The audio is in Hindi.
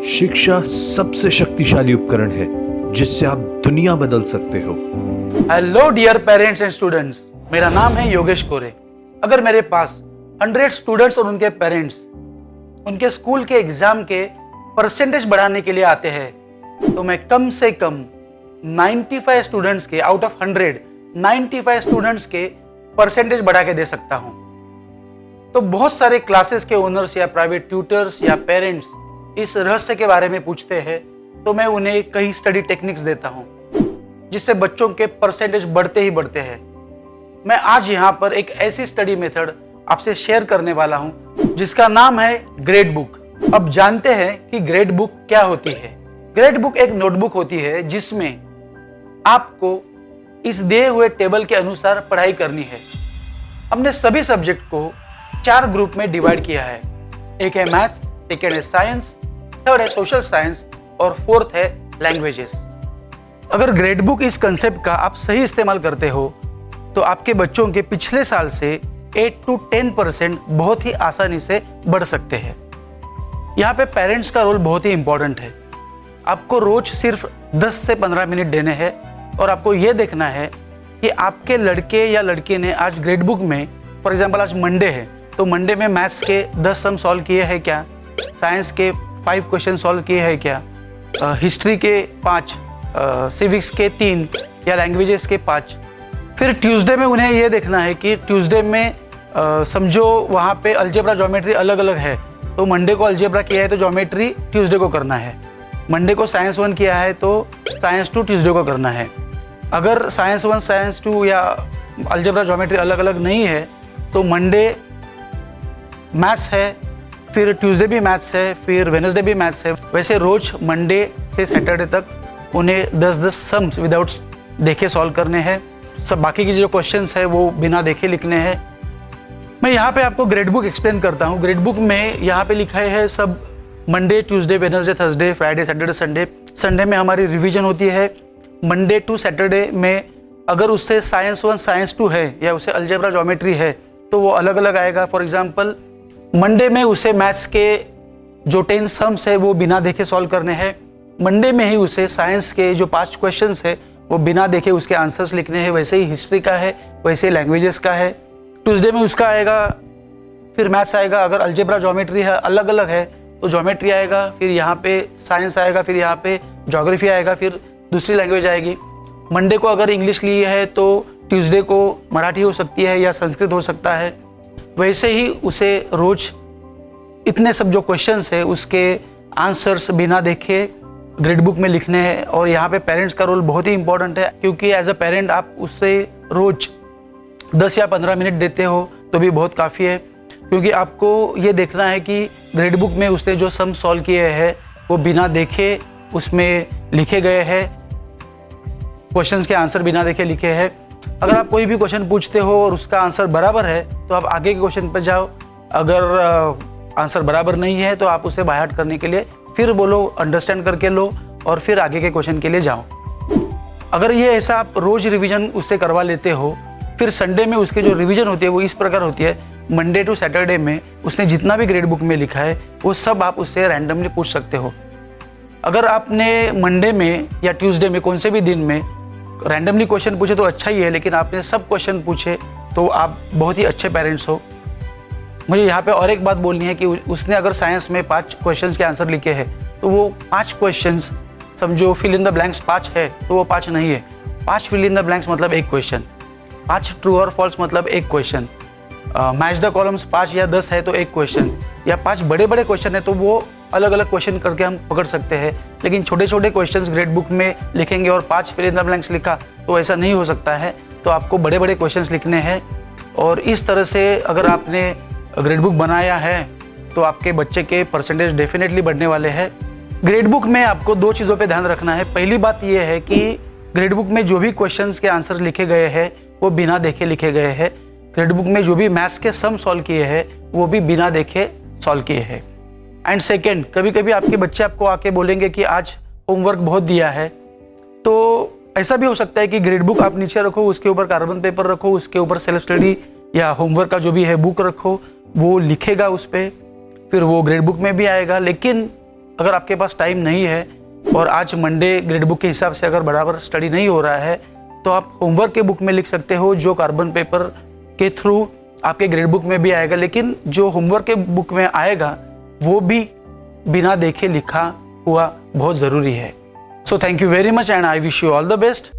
शिक्षा सबसे शक्तिशाली उपकरण है जिससे आप दुनिया बदल सकते हो। Hello dear parents and students, मेरा नाम है योगेश कोरे। अगर मेरे पास 100 स्टूडेंट्स और उनके पेरेंट्स उनके स्कूल के एग्जाम के परसेंटेज बढ़ाने के लिए आते हैं तो मैं कम से कम 95 स्टूडेंट्स के आउट ऑफ 100 95 स्टूडेंट्स के परसेंटेज बढ़ा के दे सकता हूं। तो बहुत सारे क्लासेस के ओनर्स या प्राइवेट ट्यूटर्स या पेरेंट्स इस रहस्य के बारे में पूछते हैं तो मैं उन्हें कई स्टडी टेक्निक्स देता हूं जिससे बच्चों के परसेंटेज बढ़ते ही बढ़ते हैं। मैं आज यहां पर एक ऐसी स्टडी मेथड आपसे शेयर करने वाला हूं जिसका नाम है ग्रेड बुक। अब जानते हैं कि ग्रेड बुक क्या होती है। ग्रेड बुक एक नोटबुक होती है जिसमें आपको इस दिए हुए टेबल के अनुसार पढ़ाई करनी है। हमने सभी सब्जेक्ट को 4 ग्रुप में डिवाइड किया है। एक है मैथ्स, सेकेंड है साइंस, थर्ड है सोशल साइंस और फोर्थ है लैंग्वेजेस। अगर ग्रेड बुक इस कंसेप्ट का आप सही इस्तेमाल करते हो तो आपके बच्चों के पिछले साल से 8 to 10% बहुत ही आसानी से बढ़ सकते हैं। यहाँ पे पेरेंट्स का रोल बहुत ही इंपॉर्टेंट है। आपको रोज सिर्फ 10 से 15 मिनट देने हैं और आपको ये देखना है कि आपके लड़के या लड़की ने आज ग्रेड बुक में, फॉर एग्जाम्पल आज मंडे है तो मंडे में मैथ्स के 10 सम सॉल्व किए हैं क्या, साइंस के 5 क्वेश्चन सॉल्व किए हैं क्या, हिस्ट्री के 5, सिविक्स के 3 या लैंग्वेजेस के 5। फिर ट्यूसडे में उन्हें यह देखना है कि ट्यूसडे में समझो वहाँ पे अलजेब्रा ज्योमेट्री अलग अलग है तो मंडे को अलजेब्रा किया है तो ज्योमेट्री ट्यूसडे को करना है। मंडे को साइंस 1 किया है तो साइंस 2 ट्यूसडे को करना है। अगर साइंस 1 साइंस 2 या अलजेब्रा ज्योमेट्री अलग अलग नहीं है तो मंडे मैथ्स है, फिर ट्यूसडे भी मैथ्स है, फिर वेडनेसडे भी मैथ्स है। वैसे रोज मंडे से सैटरडे तक उन्हें 10-10 सम्स विदाउट देखे सॉल्व करने हैं। सब बाकी के जो क्वेश्चंस है वो बिना देखे लिखने हैं। मैं यहाँ पे आपको ग्रेड बुक एक्सप्लेन करता हूँ। ग्रेड बुक में यहाँ पे लिखा है सब Monday, Tuesday, Wednesday, Thursday, Friday, Saturday, Sunday. Sunday में हमारी रिवीजन होती है। मंडे टू सैटरडे में अगर उससे साइंस 1 साइंस 2 है या उसे अलजेब्रा ज्योमेट्री है तो वो अलग अलग आएगा। फॉर एग्जाम्पल मंडे में उसे मैथ्स के जो 10 सम्स है वो बिना देखे सॉल्व करने हैं। मंडे में ही उसे साइंस के जो 5 क्वेश्चंस है वो बिना देखे उसके आंसर्स लिखने हैं। वैसे ही हिस्ट्री का है, वैसे ही लैंग्वेजेस का है। ट्यूसडे में उसका आएगा, फिर मैथ्स आएगा। अगर अलजेब्रा ज्योमेट्री है अलग अलग है तो ज्योमेट्री आएगा, फिर यहाँ पे साइंस आएगा, फिर यहाँ पे ज्योग्राफी आएगा, फिर दूसरी लैंग्वेज आएगी। मंडे को अगर इंग्लिश ली है तो ट्यूसडे को मराठी हो सकती है या संस्कृत हो सकता है। वैसे ही उसे रोज इतने सब जो क्वेश्चंस है उसके आंसर्स बिना देखे ग्रेड बुक में लिखने हैं। और यहाँ पे पेरेंट्स का रोल बहुत ही इंपॉर्टेंट है क्योंकि एज अ पेरेंट आप उससे रोज 10 या 15 मिनट देते हो तो भी बहुत काफ़ी है, क्योंकि आपको ये देखना है कि ग्रेड बुक में उसने जो सम सॉल्व किए हैं वो बिना देखे उसमें लिखे गए हैं, क्वेश्चंस के आंसर बिना देखे लिखे हैं। अगर आप कोई भी क्वेश्चन पूछते हो और उसका आंसर बराबर है तो आप आगे के क्वेश्चन पर जाओ। अगर आंसर बराबर नहीं है तो आप उसे बाय हार्ट करने के लिए फिर बोलो, अंडरस्टैंड करके लो और फिर आगे के क्वेश्चन के लिए जाओ। अगर ये ऐसा आप रोज रिवीजन उससे करवा लेते हो, फिर संडे में उसकी जो रिवीजन होती है वो इस प्रकार होती है। मंडे टू सैटरडे में उसने जितना भी ग्रेड बुक में लिखा है वो सब आप उससे रैंडमली पूछ सकते हो। अगर आपने मंडे में या ट्यूसडे में कौन से भी दिन में रैंडमली क्वेश्चन पूछे तो अच्छा ही है, लेकिन आपने सब क्वेश्चन पूछे तो आप बहुत ही अच्छे पेरेंट्स हो। मुझे यहाँ पे और एक बात बोलनी है कि उसने अगर साइंस में 5 क्वेश्चंस के आंसर लिखे हैं तो वो 5 क्वेश्चंस समझो फिल इन द ब्लैंक्स 5 है तो वो 5 नहीं है। 5 फिल इन द ब्लैंक्स मतलब 1 क्वेश्चन, 5 ट्रू और फॉल्स मतलब 1 क्वेश्चन, मैच द कॉलम्स 5 या 10 है तो 1 क्वेश्चन, या 5 बड़े बड़े क्वेश्चन है तो वो अलग अलग क्वेश्चन करके हम पकड़ सकते हैं। लेकिन छोटे छोटे क्वेश्चंस ग्रेड बुक में लिखेंगे और 5 फिल इन द ब्लैंक्स लिखा तो ऐसा नहीं हो सकता है। तो आपको बड़े बड़े क्वेश्चंस लिखने हैं और इस तरह से अगर आपने ग्रेड बुक बनाया है तो आपके बच्चे के परसेंटेज डेफिनेटली बढ़ने वाले हैं। ग्रेड बुक में आपको 2 चीज़ों पे ध्यान रखना है। पहली बात यह है कि ग्रेड बुक में जो भी क्वेश्चंस के आंसर लिखे गए हैं वो बिना देखे लिखे गए हैं। ग्रेड बुक में जो भी मैथ्स के सम सॉल्व किए हैं वो भी बिना देखे सॉल्व किए हैं। एंड सेकेंड, कभी कभी आपके बच्चे आपको आके बोलेंगे कि आज होमवर्क बहुत दिया है, तो ऐसा भी हो सकता है कि ग्रेड बुक आप नीचे रखो, उसके ऊपर कार्बन पेपर रखो, उसके ऊपर सेल्फ स्टडी या होमवर्क का जो भी है बुक रखो, वो लिखेगा उस पर, फिर वो ग्रेड बुक में भी आएगा। लेकिन अगर आपके पास टाइम नहीं है और आज मंडे ग्रेड बुक के हिसाब से अगर बराबर स्टडी नहीं हो रहा है, तो आप होमवर्क के बुक में लिख सकते हो, जो कार्बन पेपर के थ्रू आपके ग्रेड बुक में भी आएगा, लेकिन जो होमवर्क के बुक में आएगा वो भी बिना देखे लिखा हुआ बहुत ज़रूरी है। So thank you very much and I wish you all the best.